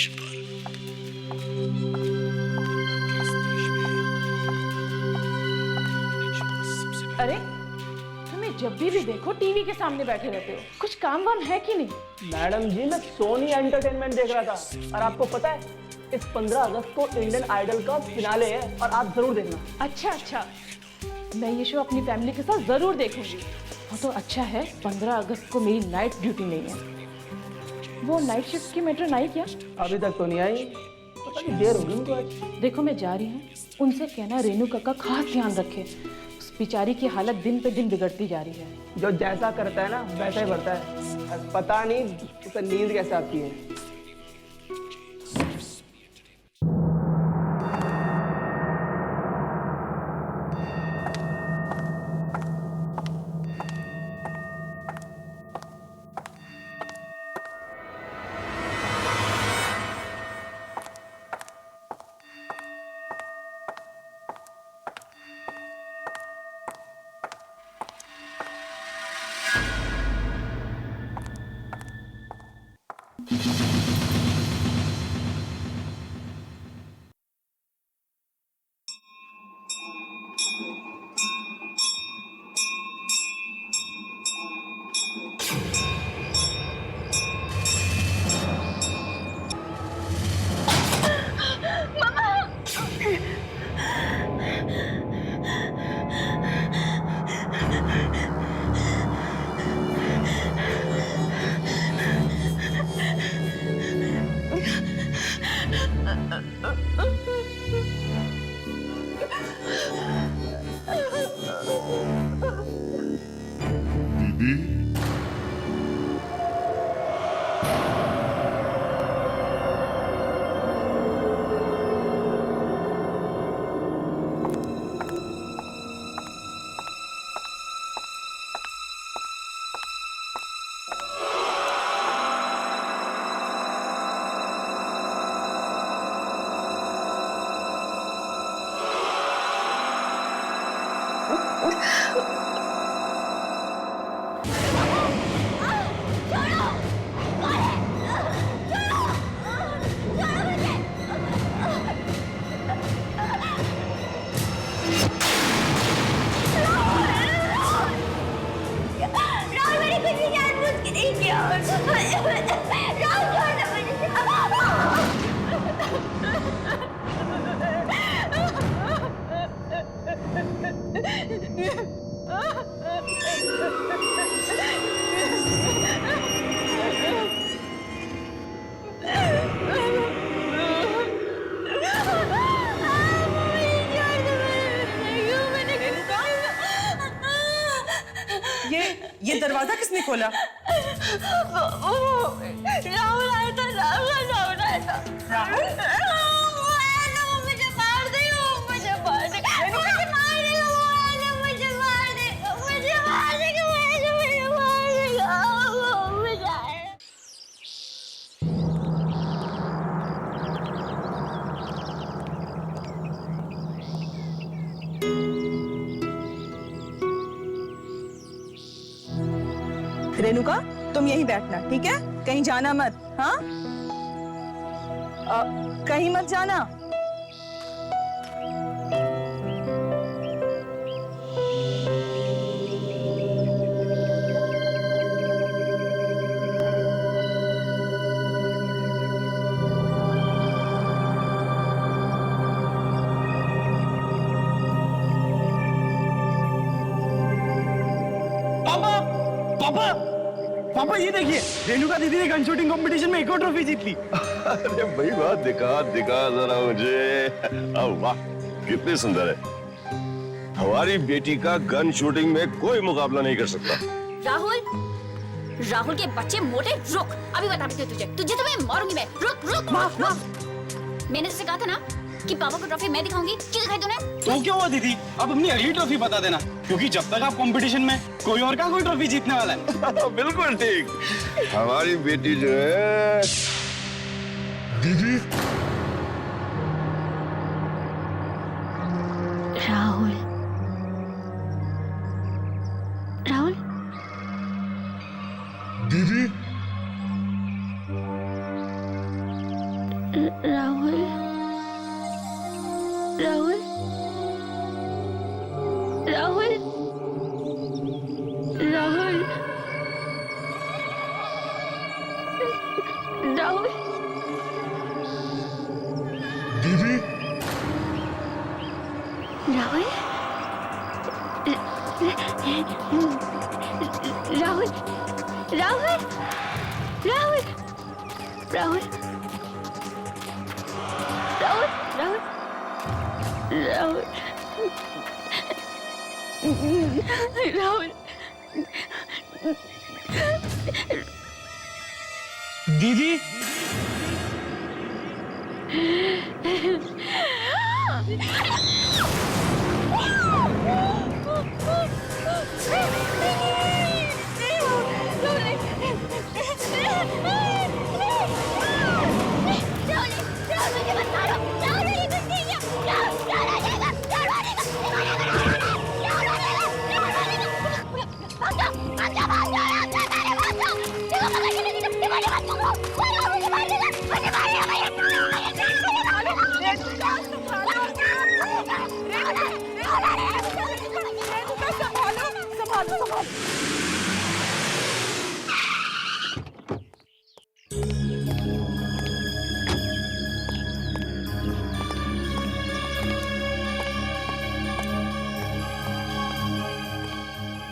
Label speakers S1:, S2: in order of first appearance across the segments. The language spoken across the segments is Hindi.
S1: स्टेशन पर
S2: अरे तुम्हें जब भी देखो टीवी के सामने बैठे रहते हो, कुछ काम वाम है कि नहीं?
S3: मैडम जी मैं सोनी एंटरटेनमेंट देख रहा था और आपको पता है इस 15 अगस्त को इंडियन आइडल का फिनाले है और आप जरूर देखना।
S2: अच्छा अच्छा, मैं ये शो अपनी फैमिली के साथ जरूर देखूंगी। वो तो अच्छा है 15 अगस्त को मेरी नाइट ड्यूटी नहीं है। वो नाइट शिफ्ट की मेट्रो आई क्या?
S3: अभी तक तो नहीं आई, पता नहीं देर होगी उनको आज।
S2: देखो मैं जा रही हूँ, उनसे कहना रेनू काका खास ध्यान रखे, उस बेचारी की हालत दिन पे दिन बिगड़ती जा रही है।
S3: जो जैसा करता है ना वैसा ही बढ़ता है, पता नहीं उसे नींद कैसे आती है।
S4: ये दरवाजा किसने खोला?
S5: राहुल आया था। राहुल आया था।
S4: राहुल?
S5: वो आया था, वो मुझे मार देगा, वो मुझे मार देगा, मुझे मार देगा, वो आया था, मुझे मार देगा, मुझे मार देगा, मुझे मार देगा, वो मुझे आया।
S4: रेणुका तुम यहीं बैठना, ठीक है? कहीं जाना मत। हाँ, कहीं मत जाना।
S3: पापा पापा पापा ये देखिए, रेणुका दीदी ने गन शूटिंग कंपटीशन में एक और ट्रॉफी जीत ली।
S6: अरे भाई वाह, दिखा दिखा जरा मुझे। अब वाह कितनी सुंदर है। हमारी बेटी का गन शूटिंग में कोई मुकाबला नहीं कर सकता।
S5: राहुल के बच्चे मोटे, रुक, अभी बताती हूँ तुझे तो मैं मारूंगी मैं। रुक। मैंने तुझसे कहा था ना कि पापा को ट्रॉफी मैं दिखाऊंगी, क्यों दिखाई तूने?
S7: तो क्या हुआ दीदी, अब अपनी अगली ट्रॉफी बता देना, क्योंकि जब तक आप कंपटीशन में कोई और का कोई ट्रॉफी जीतने वाला है।
S6: बिल्कुल ठीक। हमारी बेटी जो है दीदी।
S5: राहुल
S6: दीदी
S5: राहुल राहुल राहुल राहुल
S6: दीदी
S5: राहुल राहुल राहुल राहुल राहुल राहुल राहुल राहुल
S7: दीदी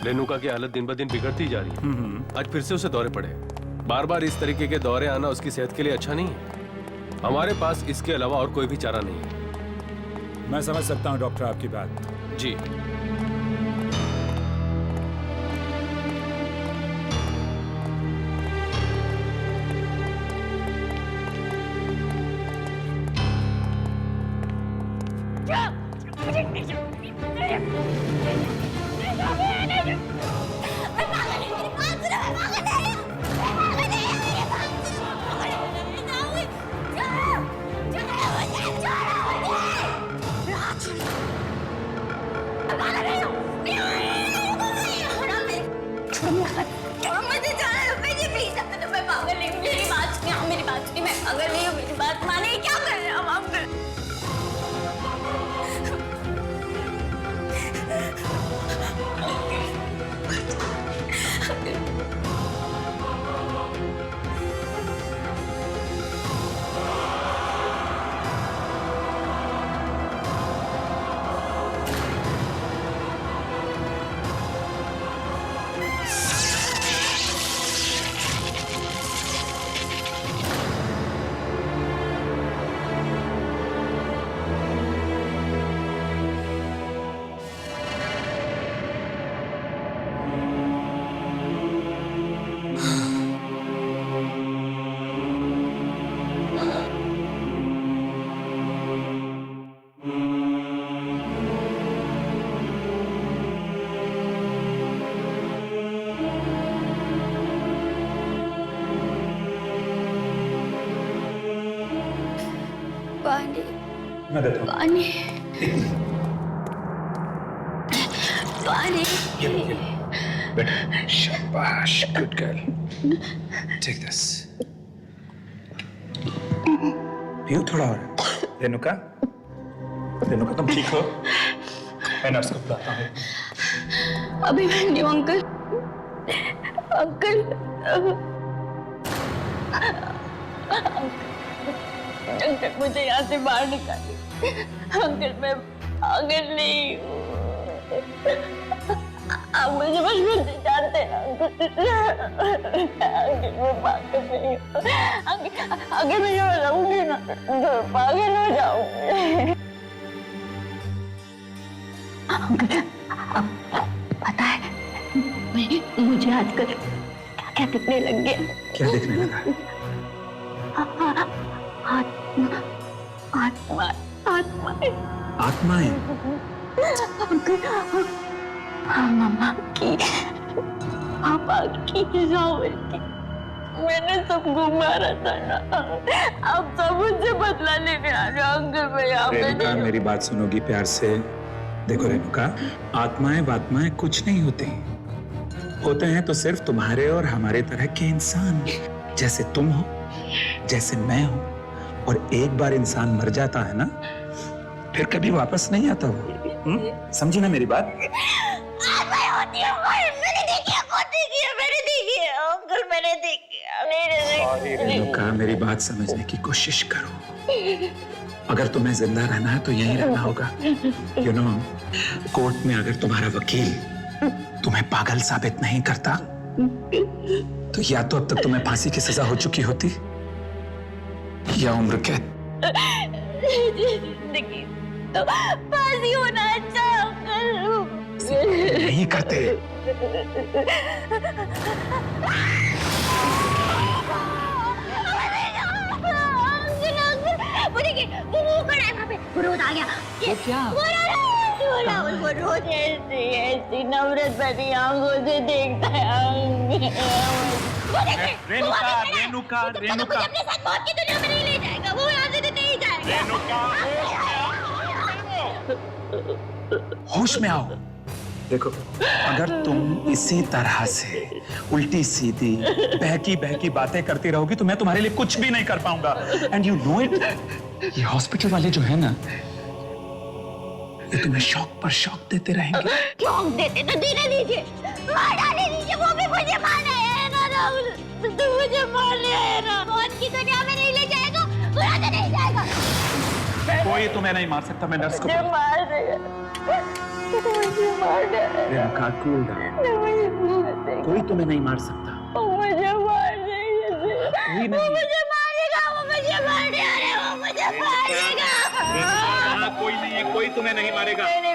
S1: रेणुका की हालत दिन ब दिन बिगड़ती जा रही है। आज फिर से उसे दौरे पड़े। बार बार इस तरीके के दौरे आना उसकी सेहत के लिए अच्छा नहीं है। हमारे पास इसके अलावा और कोई भी चारा नहीं है।
S8: मैं समझ सकता हूँ डॉक्टर आपकी बात।
S1: जी
S5: पानी
S8: मैं देता हूँ।
S5: पानी पानी
S8: बेटा शाबाश, गुड गर्ल। Take this. पियो थोड़ा और। रेणुका, रेणुका तुम ठीक हो? मैं नर्स को बुलाता हूँ।
S5: अभी मैं नहीं हूँ अंकल। अंकल अंकल मुझे यहाँ से बाहर निकालिए। अंकल मैं पागल नहीं हूँ। आप मुझे बचपन से जानते हैं अंकल। अंकल मैं पागल नहीं हूँ। अगर मैं यहाँ रहूंगी ना तो पागल हो जाऊंगी। अंकल पता है मुझे आजकल क्या क्या दिखने लग गया।
S8: क्या दिखने लगा?
S5: आत्मा आत्मा आत्मा
S8: आत्माएं?
S5: मम्मा की, पापा की, राहुल की। मैंने सबको मारा था ना। अब सब मुझसे बदला लेने आ रहे हो अंकल। मैं यहाँ पे
S8: रेणुका
S5: नहीं।
S8: मेरी बात सुनोगी प्यार से? देखो रेणुका, आत्माएं वात्माएं कुछ नहीं होते हैं। होते हैं तो सिर्फ तुम्हारे और हमारे तरह के इंसान, जैसे तुम हो, जैसे मैं हूं। और एक बार इंसान मर जाता है ना फिर कभी वापस नहीं आता वो। समझी ना मेरी बात?
S5: आत्माएं होती है, मैंने देखी है, बहुत देखी है, मैंने देखी है अंकल, मैंने देखी है।
S8: रेणुका, मेरी बात समझने की कोशिश करो। अगर तुम्हें जिंदा रहना है तो यहीं रहना होगा। यू नो, कोर्ट में अगर तुम्हारा वकील तुम्हें पागल साबित नहीं करता तो या तो अब तक तुम्हें फांसी की सजा हो चुकी होती या उम्र कैद।
S5: जिंदगी तो फांसी होना अच्छा अंकल।
S8: नहीं करते।
S5: वो खड़ा है वहाँ पे, वो रोज आ गया। वो क्या? वो रोज ऐसी नफरत भरी आंखों से देखता है।
S8: रेणुका, रेणुका, रेणुका,
S5: अपने साथ मौत की दुनिया में नहीं ले जाएगा, वो यहाँ से नहीं जाएगा।
S8: होश में आओ। देखो, अगर तुम इसी तरह से उल्टी सीधी बहकी बहकी बातें करती रहोगी तो मैं तुम्हारे लिए कुछ भी नहीं कर पाऊंगा। एंड यू नो इट, ये हॉस्पिटल वाले जो है ना, ये तुम्हें शौक पर शौक देते रहेंगे।
S5: शौक देते तो देने दीजिए, मार डाले दीजिए, वो भी मुझे मारना है ना राहुल, तो मुझे मारना है ना। मौत की दुनिया में नहीं ले जाएगा, बुरा तो नहीं जाएगा।
S8: कोई तुम्हें नहीं मार सकता, मैं नर्स को
S5: मुझे मार देगा, मुझे मार देगा।
S8: Renuka, cool down. कोई तुम्हें नहीं मार सकता।
S5: मुझे मार देगा,
S8: कोई नहीं।
S5: मुझे मारेगा, वो मुझे मार देगा, वो मुझे मारेगा।
S8: कोई नहीं है, कोई तुम्हें नहीं मारेगा।
S5: नहीं,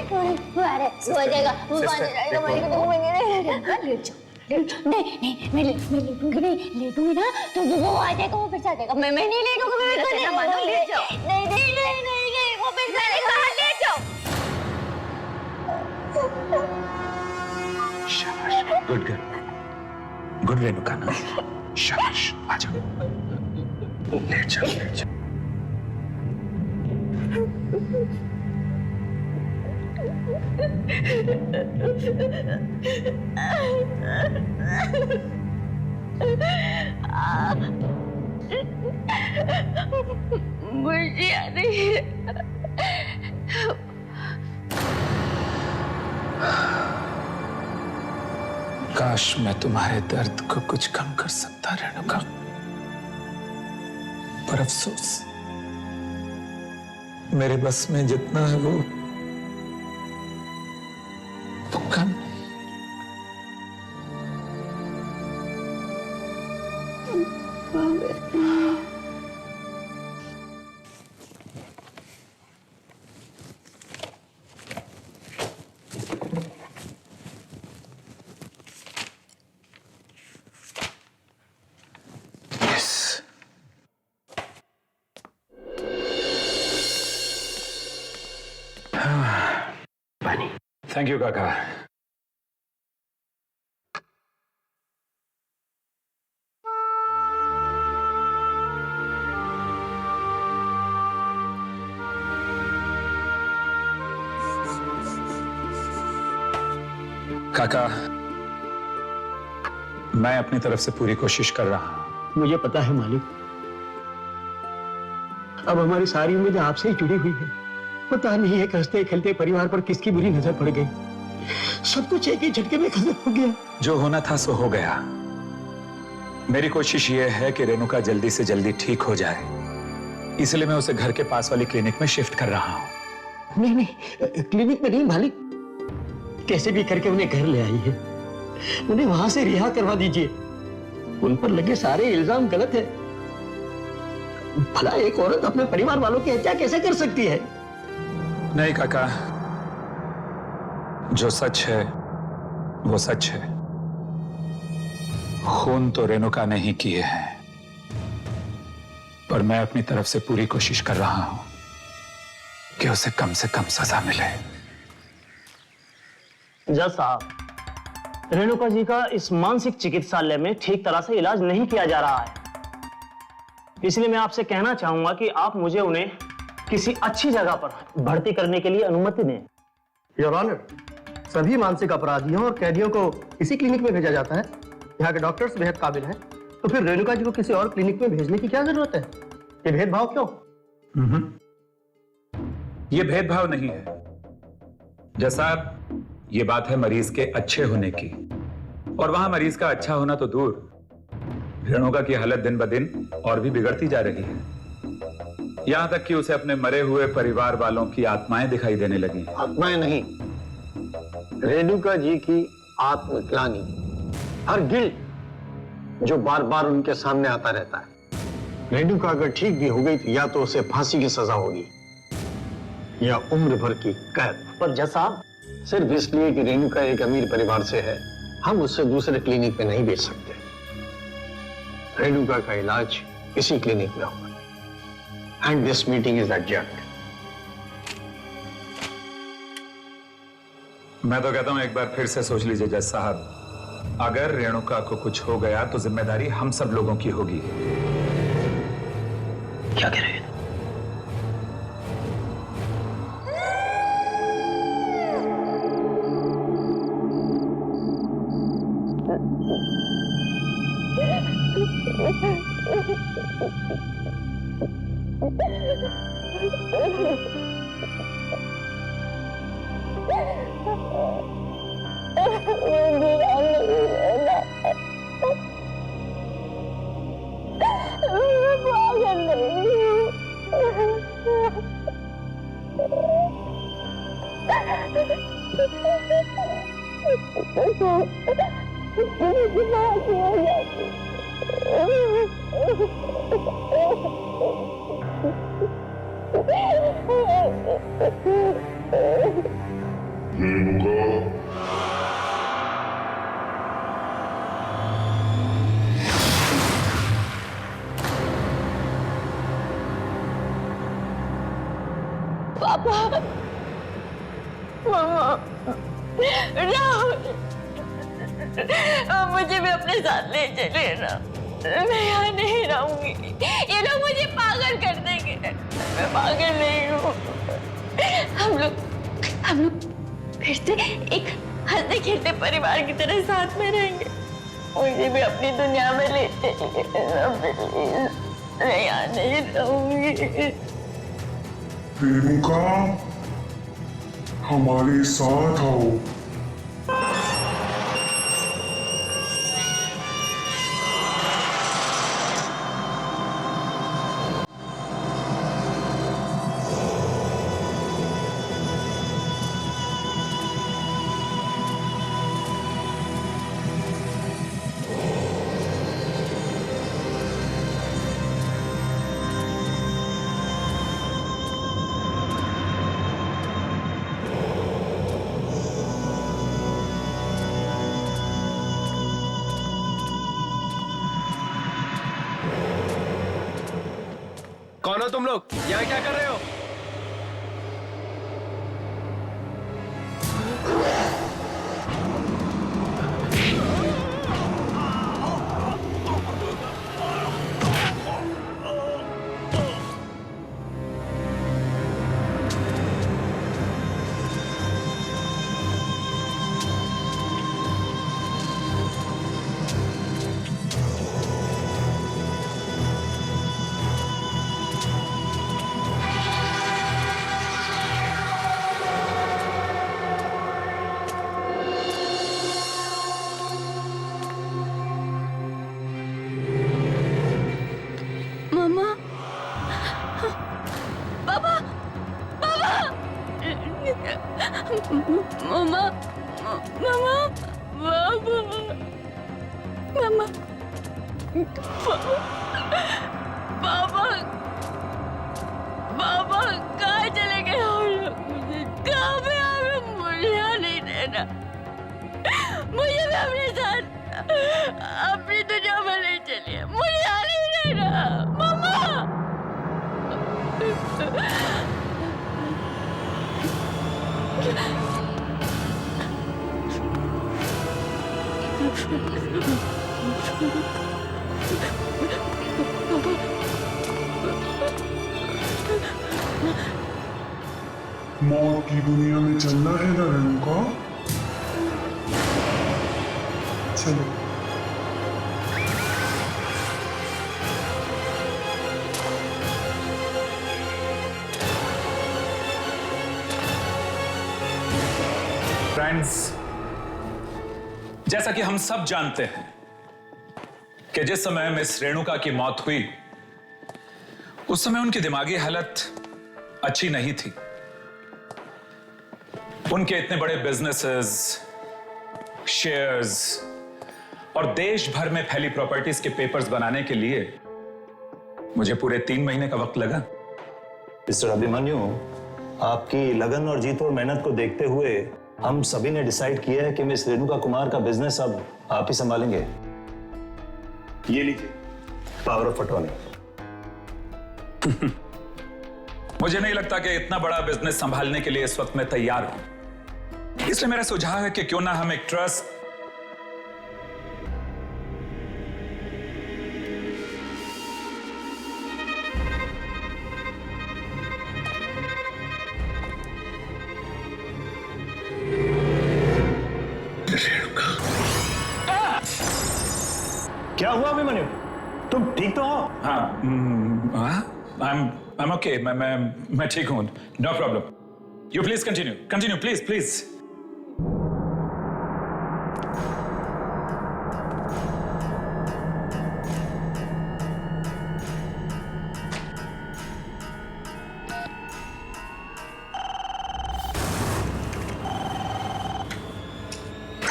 S5: हो जाएगा, वो मारेगा, नहीं, मैं लेटूंगी नहीं, लेटूंगी ना तो वो आ जाएगा, वो फिर से आ जाएगा। मैं नहीं लेटूंगी, मैं नहीं मानो, ले जाओ। नहीं, वो फिर से आएगा, ले जाओ।
S8: शाबाश, गुड गर्ल, गुड रेणुका ना, शाबाश, आ जाओ, लेट जाओ, लेट जाओ।
S5: मुझे नहीं,
S8: काश मैं तुम्हारे दर्द को कुछ कम कर सकता रेणुका, पर अफसोस मेरे बस में जितना है वो कम। थैंक यू काका। काका, मैं अपनी तरफ से पूरी कोशिश कर रहा हूं।
S3: मुझे पता है मालिक, अब हमारी सारी उम्मीद आपसे ही जुड़ी हुई है। पता नहीं एक हंसते खेलते परिवार पर किसकी बुरी नजर पड़ गई। सब कुछ एक ही झटके में खत्म हो गया।
S8: जो होना था सो हो गया। मेरी कोशिश यह है कि रेणुका जल्दी से जल्दी ठीक हो जाए, इसलिए मैं उसे घर के पास वाली क्लिनिक में शिफ्ट कर रहा हूं।
S3: नहीं, क्लिनिक में नहीं मालिक, कैसे भी करके उन्हें घर ले आई है। उन्हें वहां से रिहा करवा दीजिए। उन पर लगे सारे इल्जाम गलत है। भला एक औरत अपने परिवार वालों की हत्या कैसे कर सकती है?
S8: नहीं काका, जो सच है वो सच है। खून तो रेणुका ने ही किए हैं, पर मैं अपनी तरफ से पूरी कोशिश कर रहा हूं कि उसे कम से कम सजा मिले।
S3: जज साहब, रेणुका जी का इस मानसिक चिकित्सालय में ठीक तरह से इलाज नहीं किया जा रहा है, इसलिए मैं आपसे कहना चाहूंगा कि आप मुझे उन्हें किसी अच्छी जगह पर भर्ती करने के लिए अनुमति दें। योर ऑनर, सभी मानसिक अपराधियों और कैदियों को इसी क्लिनिक में भेजा जाता है। यहाँ के डॉक्टर्स बेहद काबिल हैं, तो फिर रेणुका जी को किसी और क्लिनिक में भेजने की क्या जरूरत है? ये भेदभाव क्यों?
S8: ये भेदभाव नहीं है जैसा ये बात है मरीज के अच्छे होने की, और वहां मरीज का अच्छा होना तो दूर, रेणुका की हालत दिन ब दिन और भी बिगड़ती जा रही है। यहां तक कि उसे अपने मरे हुए परिवार वालों की आत्माएं दिखाई देने लगी।
S9: आत्माएं नहीं, रेणुका जी की आत्मग्लानि, हर गिल्ट जो बार बार उनके सामने आता रहता है। रेणुका अगर ठीक भी हो गई तो या तो उसे फांसी की सजा होगी या उम्र भर की कैद। पर जज साहब, सिर्फ इसलिए कि रेणुका एक अमीर परिवार से है, हम उससे दूसरे क्लिनिक पे नहीं भेज सकते। रेणुका का इलाज इसी क्लिनिक में होगा। And this meeting is adjourned.
S8: मैं तो कहता हूं एक बार फिर से सोच लीजिए जज साहब, अगर रेणुका को कुछ हो गया तो जिम्मेदारी हम सब लोगों की होगी।
S9: क्या कह रहे हैं?
S5: पापा, मामा, राहुल, मुझे भी अपने साथ ले चले ना। मैं यहाँ नहीं रहूंगी, ये लोग मुझे पागल कर देंगे। मैं पागल नहीं हूँ। हम लोग फिर से एक हंसते खेलते परिवार की तरह साथ में रहेंगे। मुझे भी अपनी दुनिया में ले चलिए। मैं यहाँ नहीं रहूंगी।
S10: रेणुका, हमारे साथ आओ।
S1: कौन हो तुम लोग? यहाँ क्या कर रहे हो?
S5: मामा, मामा, मामा, मामा, पापा, पापा कहाँ चले गए हम लोग? मुझे कहाँ पे मुझे यहाँ नहीं रहना। मुझे भी अपने साथ अपनी दुनिया में ले चलिए। मुझे यहाँ नहीं रहना, मामा।
S10: मौत की दुनिया में चलना है ना रेणुका? चलो।
S8: फ्रेंड्स, जैसा कि हम सब जानते हैं कि जिस समय मिस रेणुका की मौत हुई उस समय उनकी दिमागी हालत अच्छी नहीं थी। उनके इतने बड़े बिजनेसेस, शेयर्स और देश भर में फैली प्रॉपर्टीज के पेपर्स बनाने के लिए मुझे पूरे 3 महीने का वक्त लगा।
S11: मिस्टर अभिमन्यु, आपकी लगन और जीत और मेहनत को देखते हुए हम सभी ने डिसाइड किया है कि मिस रेणुका कुमार का बिजनेस अब आप ही संभालेंगे। ये लीजिए पावर ऑफ अटॉर्नी।
S8: मुझे नहीं लगता कि इतना बड़ा बिजनेस संभालने के लिए इस वक्त मैं तैयार हूं। इसलिए मेरा सुझाव है कि क्यों ना हम एक ट्रस्ट
S11: क्या हुआ अभिमन्यु? तुम ठीक तो हो?
S8: I'm okay. मैं ठीक हूं। No problem. You please continue. Continue, please, please.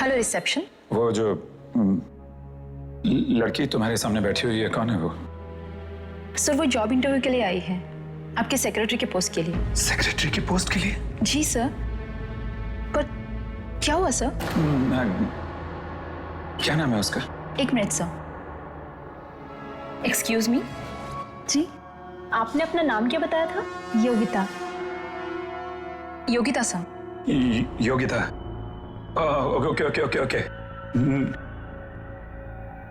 S12: Hello reception.
S8: वो जो लड़की तुम्हारे सामने बैठी हुई है, कौन है वो?
S12: सर वो जॉब इंटरव्यू के लिए आई है, आपके सेक्रेटरी के पोस्ट के लिए।
S8: सेक्रेटरी की पोस्ट के लिए?
S12: जी सर। पर क्या हुआ सर?
S8: क्या नाम है उसका?
S12: 1 मिनट सर। Excuse me. जी आपने अपना नाम क्या बताया था? Yogita. Yogita sir.
S8: Yogita. Okay okay okay okay.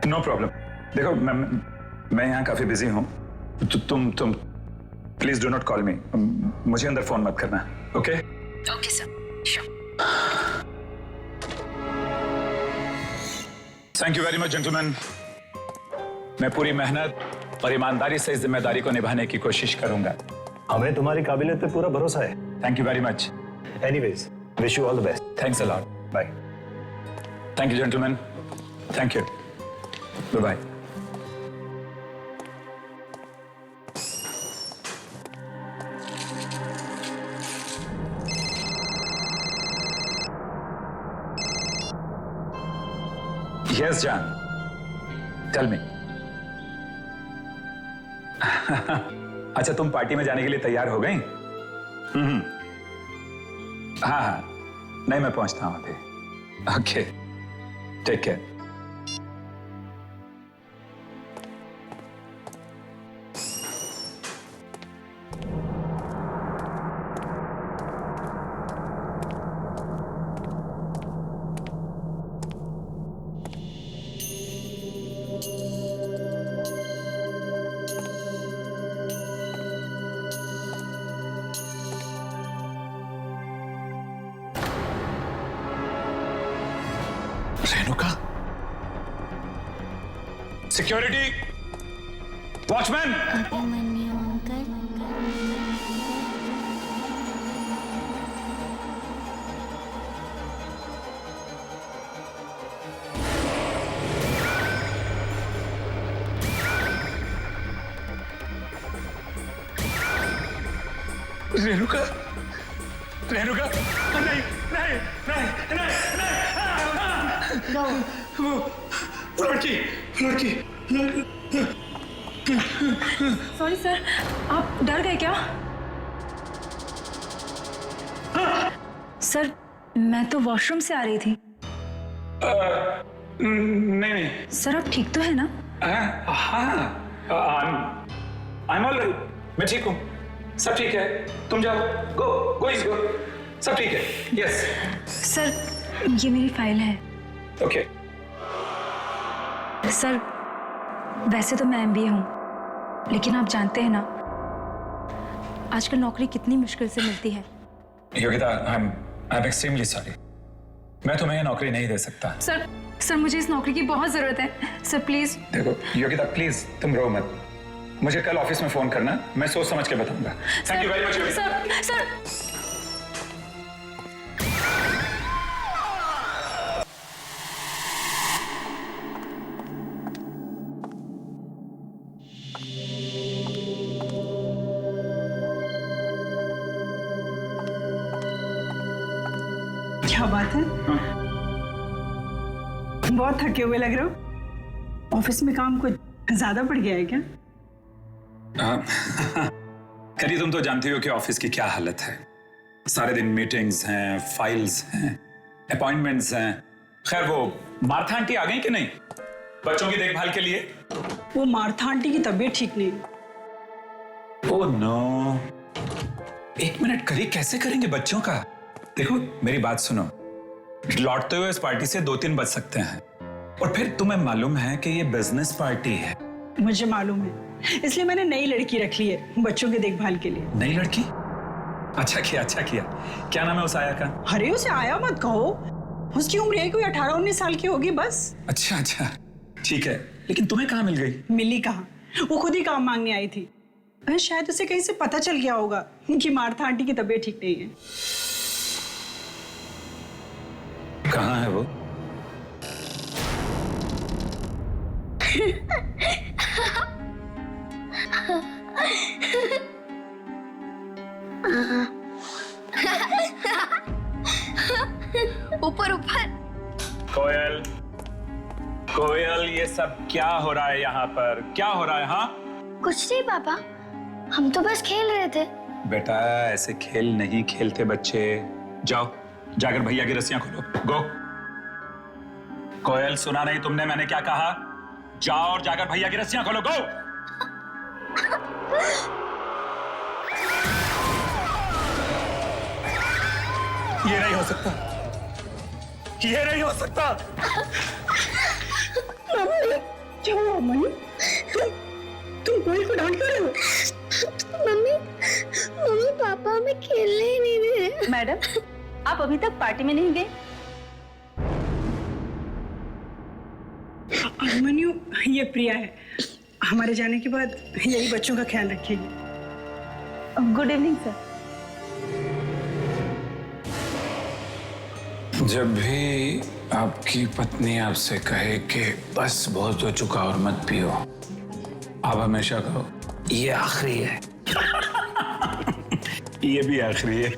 S8: No problem. देखो मैं यहाँ काफी बिजी हूँ। तुम please do not call me. मुझे अंदर फोन मत करना। Okay
S12: okay sir, sure.
S8: Thank you very much gentleman. मैं पूरी मेहनत और ईमानदारी से इस जिम्मेदारी को निभाने की कोशिश करूंगा।
S11: हमें तुम्हारी काबिलियत पे पूरा भरोसा है।
S8: Thank you very much.
S11: Anyways, wish you all the best.
S8: Thanks a lot.
S11: Bye.
S8: Thank you gentleman. Thank you. Bye bye. Yes, John. Tell me. अच्छा, तुम पार्टी में जाने के लिए तैयार हो गई? हाँ, नहीं मैं पहुंचता हूं अभी। Okay, take care. Renuka, security, watchman.
S5: Abhimanyu uncle.
S8: Renuka, Renuka, नहीं नहीं नहीं नहीं, वो लड़की लड़की।
S12: सॉरी सर, आप डर गए क्या? सर मैं तो वॉशरूम से आ रही थी।
S8: नहीं नहीं
S12: सर आप ठीक तो है ना?
S8: हाँ, I'm all right. मैं ठीक हूँ, सब ठीक है। तुम जाओ, गो, सब ठीक है। यस
S12: सर ये मेरी फाइल है।
S8: ओके।
S12: सर वैसे तो मैं MBA हूँ, लेकिन आप जानते हैं ना आजकल नौकरी कितनी मुश्किल से मिलती है।
S8: Yogita, I'm extremely sorry. मैं तुम्हें ये नौकरी नहीं दे सकता।
S12: सर मुझे इस नौकरी की बहुत जरूरत है। Sir please.
S8: देखो योगिता, प्लीज तुम रो मत। मुझे कल ऑफिस में फोन करना, मैं सोच समझ के बताऊंगा। Thank you very much Yogita.
S12: Sir
S4: क्या बात है? बहुत थके हुए लग रहे हो। ऑफिस में काम कुछ ज्यादा पड़ गया है क्या?
S8: करी, तुम तो जानती हो कि ऑफिस की क्या हालत है। सारे दिन मीटिंग्स हैं, फाइल्स हैं, अपॉइंटमेंट्स हैं। खैर, वो मार्था आंटी आ गई कि नहीं बच्चों की देखभाल के लिए?
S4: वो मार्था आंटी की तबीयत ठीक नहीं।
S8: ओह नो, एक मिनट करी, कैसे करेंगे बच्चों का? देखो मेरी बात सुनो, लौटते हुए इस पार्टी से 2-3 बज सकते हैं, और फिर तुम्हें मालूम है कि ये बिजनेस पार्टी है।
S4: मुझे मालूम है, इसलिए मैंने नई लड़की रख ली है बच्चों की देखभाल के लिए।
S8: नई लड़की? अच्छा किया, अच्छा किया। क्या नाम है उस आया का?
S4: अरे उसे आया मत कहो, उसकी उम्र है कोई 18-19 साल की होगी बस।
S8: अच्छा अच्छा, ठीक है। लेकिन तुम्हें कहाँ मिल गई?
S4: मिली कहाँ, वो खुद ही काम मांगने आई थी। शायद उसे कहीं से पता चल गया होगा कि मार्था आंटी की तबीयत ठीक नहीं है।
S8: कहाँ है वो?
S5: ऊपर ऊपर।
S8: कोयल, कोयल, ये सब क्या हो रहा है यहाँ पर? क्या हो रहा है? हाँ
S5: कुछ नहीं पापा, हम तो बस खेल रहे थे।
S8: बेटा, ऐसे खेल नहीं खेलते बच्चे। जाओ, जाकर भैया की रस्सियां खोलो। गो। कोयल, सुना नहीं तुमने मैंने क्या कहा? जाओ और जाकर भैया की रस्सियां खोलो। गो। ये नहीं हो सकता, ये नहीं हो सकता।
S4: क्या हुआ मम्मी? तुम कोयल को डांट रहे हो?
S5: मम्मी, मम्मी पापा हमें खेलने ही नहीं दे रहे।
S2: मैडम, आप अभी तक पार्टी में नहीं गए?
S4: अभिमन्यु, ये प्रिया है। हमारे जाने के बाद यही बच्चों का ख्याल रखेगी।
S2: Good evening sir.
S8: जब भी आपकी पत्नी आपसे कहे कि बस बहुत हो चुका और मत पियो, आप हमेशा कहो ये आखिरी है। ये भी आखिरी है।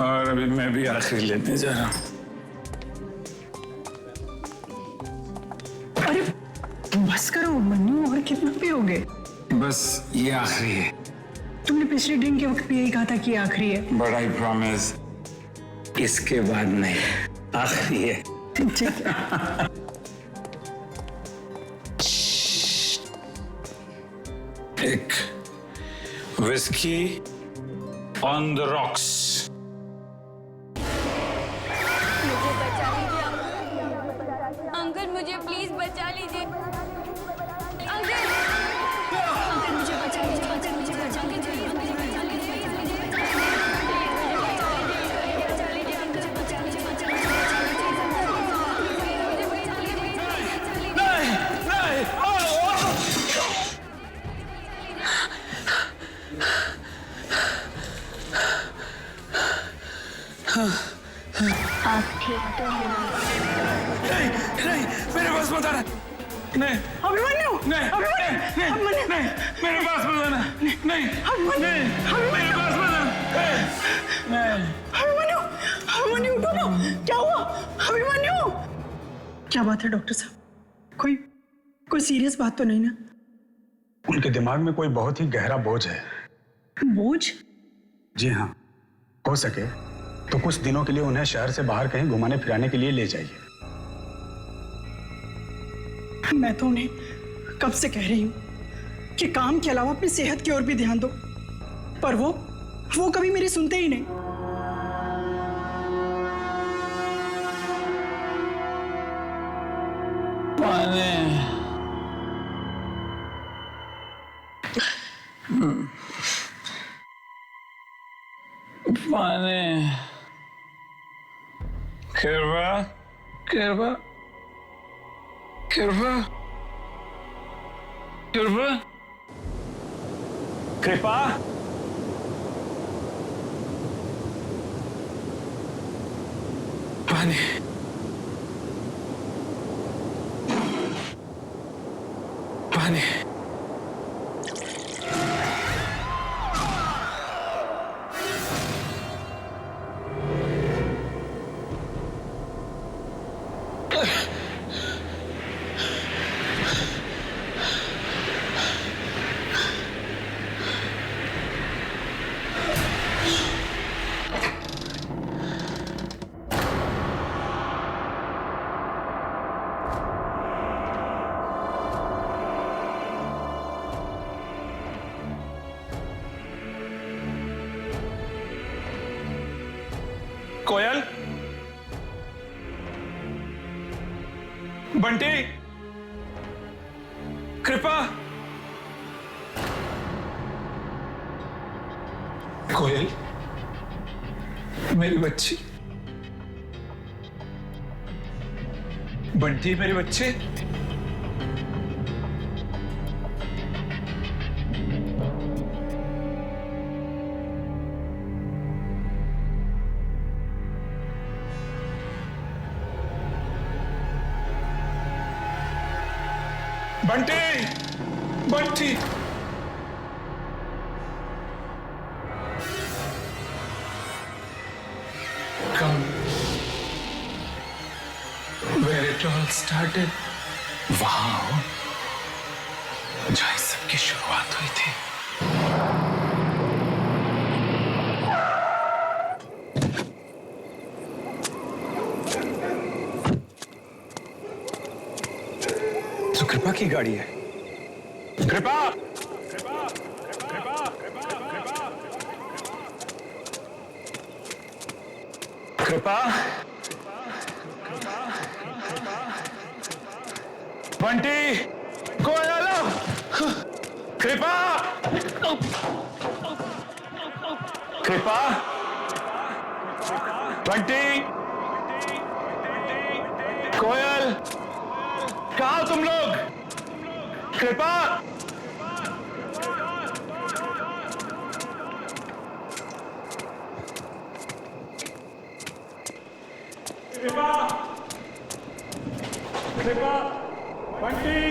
S8: और अभी मैं भी आखिरी लेने जा रहा हूं।
S4: अरे बस करो मन्नू, और कितना पियोगे?
S8: बस ये आखिरी है।
S4: तुमने पिछले ड्रिंक के वक्त भी यही कहा था कि आखिरी है।
S8: बट आई प्रॉमिस, इसके बाद नहीं, आखिरी है।
S4: ठीक है।
S8: एक विस्की ऑन द रॉक्स।
S5: मुझे बचा लीजिए अंकल, मुझे प्लीज बचा लीजिए अंकल। अंकल मुझे बचा लीजिए, अंकल मुझे बचा लीजिए, मुझे बचा लीजिए, आप ठीक तो हैं?
S8: नहीं, नहीं, मेरे पास मत आना। नहीं,
S4: अभिमन्यु,
S8: नहीं, नहीं, नहीं, मेरे पास मत आना। नहीं, नहीं, मेरे पास मत आना। नहीं,
S4: अभिमन्यु, अभिमन्यु उठो ना, क्या हुआ? अभिमन्यु, क्या बात है डॉक्टर साहब? कोई सीरियस बात तो नहीं ना?
S13: उनके दिमाग में कोई बहुत ही गहरा बोझ है।
S4: बोझ?
S13: जी हाँ, हो सके तो कुछ दिनों के लिए उन्हें शहर से बाहर कहीं घुमाने फिराने के लिए ले जाइए।
S4: मैं तो उन्हें कब से कह रही हूँ कि काम के अलावा अपनी सेहत की ओर भी ध्यान दो, पर वो कभी मेरी सुनते ही नहीं।
S8: पानी, कृपा, कृपा, कृपा, कृपा, कृपा। पानी, पानी। कोयल, बंटी, कृपा, कोयल, मेरी बच्ची, बंटी मेरे बच्चे, Bunty, Bunty, come where it all started. वहाँ जहाँ इस सब की शुरुआत हुई थी। तो कृपा की गाड़ी है। कृपा, कृपा, बंटी, कोयल, कृपा, कृपा, बंटी, कोयल, कहाँ तुम लोग? कृपा, कृपा, कृपा, बंटी,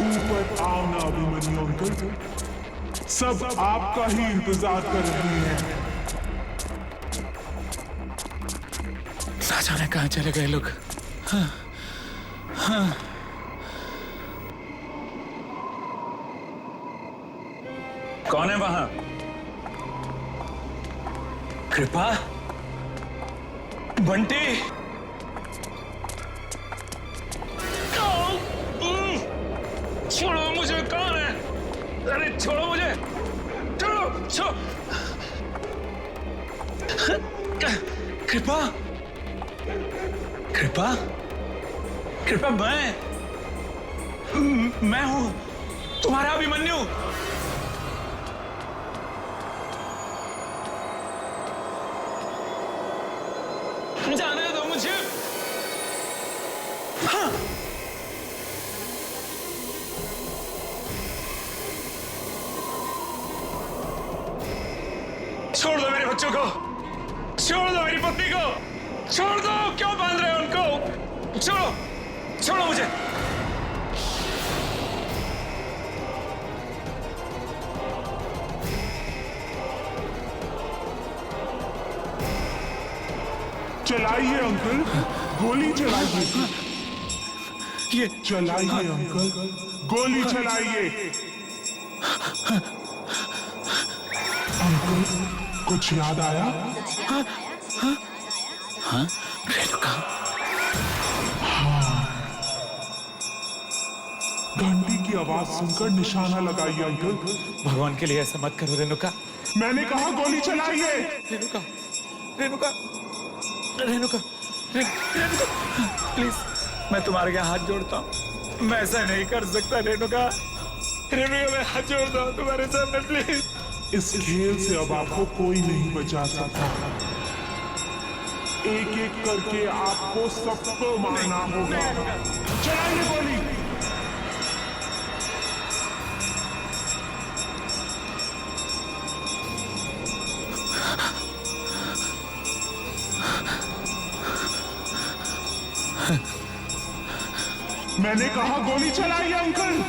S10: ऊपर आओ ना अभिमन्यु अंकल, सब आपका ही इंतजार कर रही हैं।
S8: ना जाने कहाँ चले गए लोग। हाँ, हाँ। कौन है वहां? कृपा, बंटी, छोड़ो मुझे, कौन है? अरे छोड़ो मुझे, छोड़ो, छोड़ो। कृपा, कृपा, कृपा, मैं हूं तुम्हारा अभिमन्यु। जाने दो मुझे। हाँ। छोड़ दो मेरे बच्चों को, छोड़ दो मेरी पत्नी को, छोड़ दो, क्यों बांध रहे हो उनको? छोड़ो, छोड़ो मुझे।
S10: चलाइए अंकल, गोली चलाइए।
S8: ये
S10: चलाइए अंकल, गोली चलाइए। अंकल, कुछ याद आया?
S8: हाँ, हाँ, हाँ, रेणुका।
S10: हाँ, घंटी की आवाज सुनकर निशाना लगाइए अंकल।
S8: भगवान के लिए ऐसा मत करो रेणुका।
S10: मैंने कहा गोली चलाइए।
S8: रेणुका, रेणुका, रेणुका, रेणुका, प्लीज, मैं तुम्हारे यहाँ हाथ जोड़ता हूँ। मैं ऐसा नहीं कर सकता रेणुका। रेणुका, मैं हाथ जोड़ता हूँ तुम्हारे सामने, प्लीज।
S10: इस खेल से अब आपको कोई नहीं बचा सकता। एक एक करके आपको सबको मारना होगा। चलाइए गोली। मैंने कहा गोली चलाइए अंकल।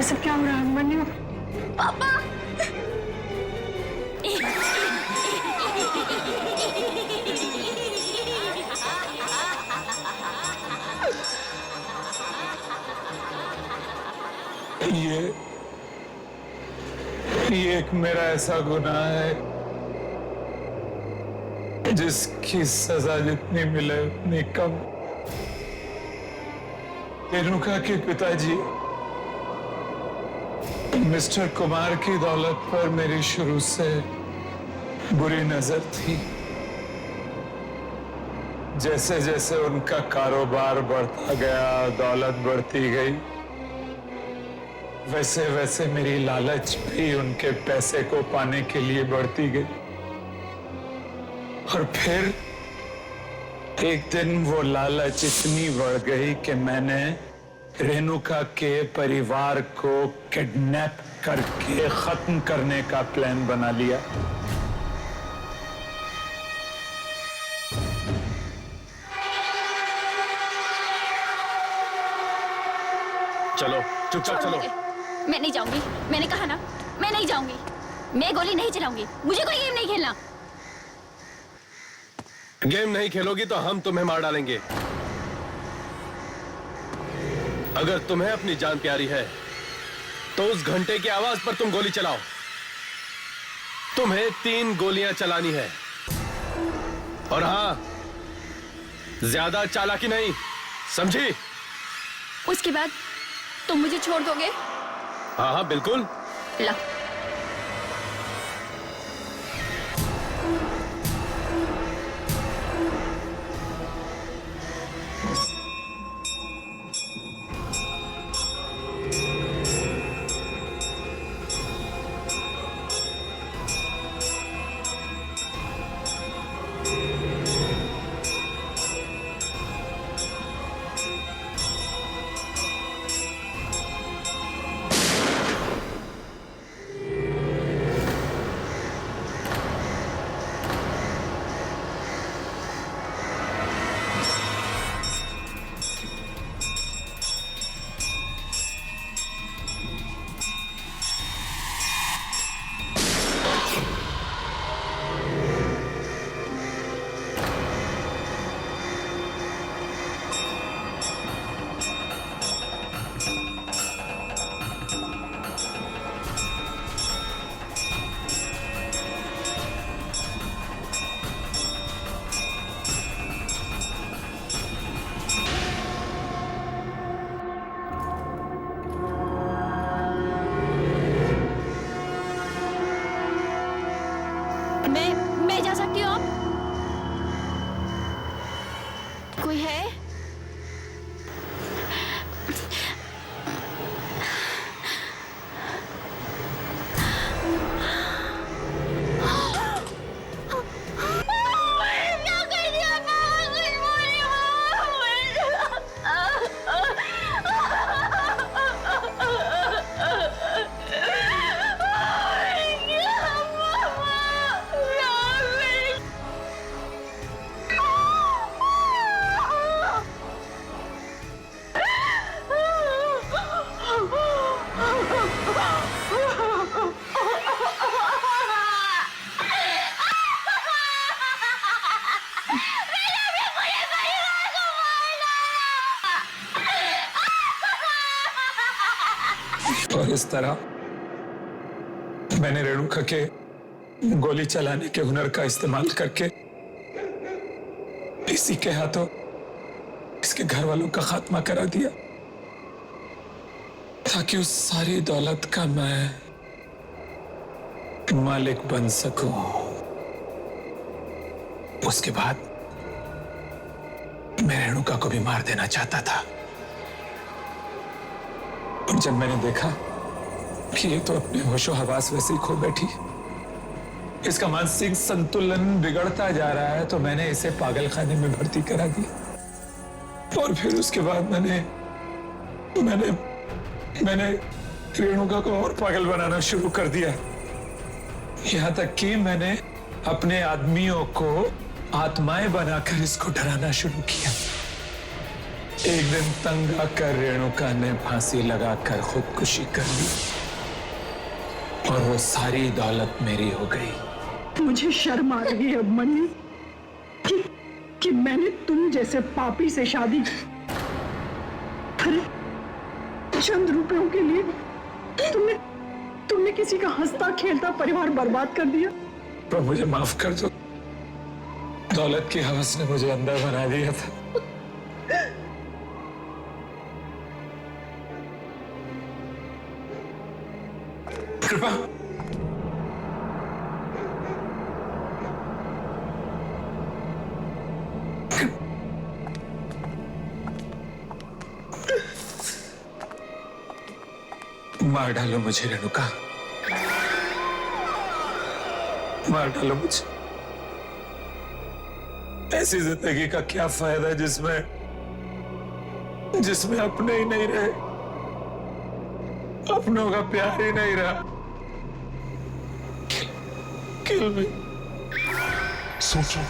S4: सब क्या हो रहा है अभिमन्यु?
S5: पापा
S8: ये एक मेरा ऐसा गुनाह है जिसकी सजा जितनी मिले उतनी कम। रेणुका के पिताजी मिस्टर कुमार की दौलत पर मेरी शुरू से बुरी नजर थी। जैसे जैसे उनका कारोबार बढ़ता गया, दौलत बढ़ती गई, वैसे वैसे मेरी लालच भी उनके पैसे को पाने के लिए बढ़ती गई। और फिर एक दिन वो लालच इतनी बढ़ गई कि मैंने रेणुका के परिवार को किडनैप करके खत्म करने का प्लान बना लिया।
S1: चलो चुपचाप चलो।
S5: मैं नहीं जाऊंगी, मैंने कहा ना, मैं नहीं जाऊंगी। मैं गोली नहीं चलाऊंगी, मुझे कोई गेम नहीं खेलना।
S1: गेम नहीं खेलोगी तो हम तुम्हें मार डालेंगे। अगर तुम्हें अपनी जान प्यारी है तो उस घंटे की आवाज पर तुम गोली चलाओ। तुम्हें 3 गोलियां चलानी है। और हाँ, ज्यादा चालाकी नहीं, समझी?
S5: उसके बाद तुम मुझे छोड़ दोगे?
S1: हाँ हाँ बिल्कुल।
S5: ला। मैं जा सकती हूँ अब? कोई है?
S8: और इस तरह मैंने रेणुका के गोली चलाने के हुनर का इस्तेमाल करके इसी के हाथों इसके घर वालों का खात्मा करा दिया, ताकि उस सारी दौलत का मैं मालिक बन सकूं। उसके बाद मैं रेणुका को भी मार देना चाहता था। और जब मैंने देखा कि ये तो अपने होशो हवास वैसे ही खो बैठी, इसका मानसिक संतुलन बिगड़ता जा रहा है, तो मैंने इसे पागल खाने में भर्ती करा दिया। और फिर उसके बाद मैंने रेणुका को और पागल बनाना शुरू कर दिया। यहां तक कि मैंने अपने आदमियों को आत्माएं बनाकर इसको डराना शुरू किया। एक दिन तंग आकर रेणुका ने फांसी लगाकर खुदकुशी कर ली और वो सारी दौलत मेरी हो गई।
S4: मुझे शर्म आ रही है अभिमन्यु कि मैंने तुम जैसे पापी से शादी की। अरे चंद रुपयों के लिए तुमने किसी का हंसता खेलता परिवार बर्बाद कर दिया।
S8: तो मुझे माफ कर दो, दौलत की हवस ने मुझे अंदर बना दिया था। कृपा मार डालो मुझे रेणुका, मार डालो मुझे। ऐसी जिंदगी का क्या फायदा जिसमें अपने ही नहीं रहे, अपनों का प्यार ही नहीं रहा। किल मी।
S10: सोचो,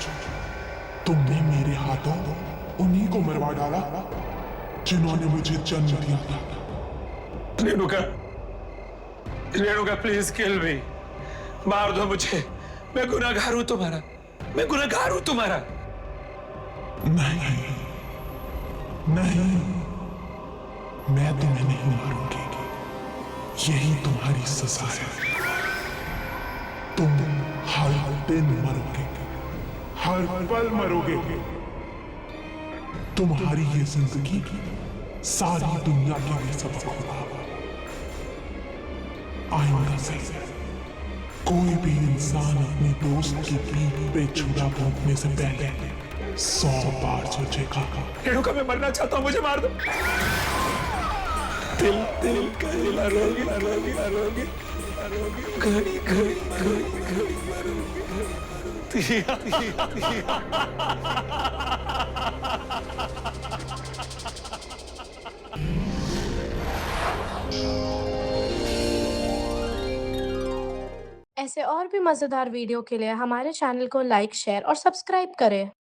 S10: तुमने मेरे हाथों उन्हीं को मरवा डाला जिन्होंने मुझे जन्म दिया था।
S8: रेणुका, रेणुका प्लीज किल मी, मार दो मुझे। मैं गुनहगार हूं तुम्हारा, मैं गुनहगार हूं तुम्हारा।
S10: नहीं नहीं, मैं तुम्हें नहीं मारूंगी, यही तुम्हारी सजा है। तुम हर दिन मरोगे, हर पल मरोगे। तुम्हारी ये जिंदगी सारी दुनिया के लिए सबक होगा। आइंदा से कोई भी इंसान अपने दोस्त की पीठ पे छुरा भोंकने से पहले 100 बार सोचेगा।
S8: रेणुका मैं मरना चाहता हूं, मुझे मार दो। दिल दिल का हिला रोगी रोगी रोगी घड़ी घड़ी घड़ी घड़ी
S14: ऐसे और भी मजेदार वीडियो के लिए हमारे चैनल को लाइक, शेयर और सब्सक्राइब करें।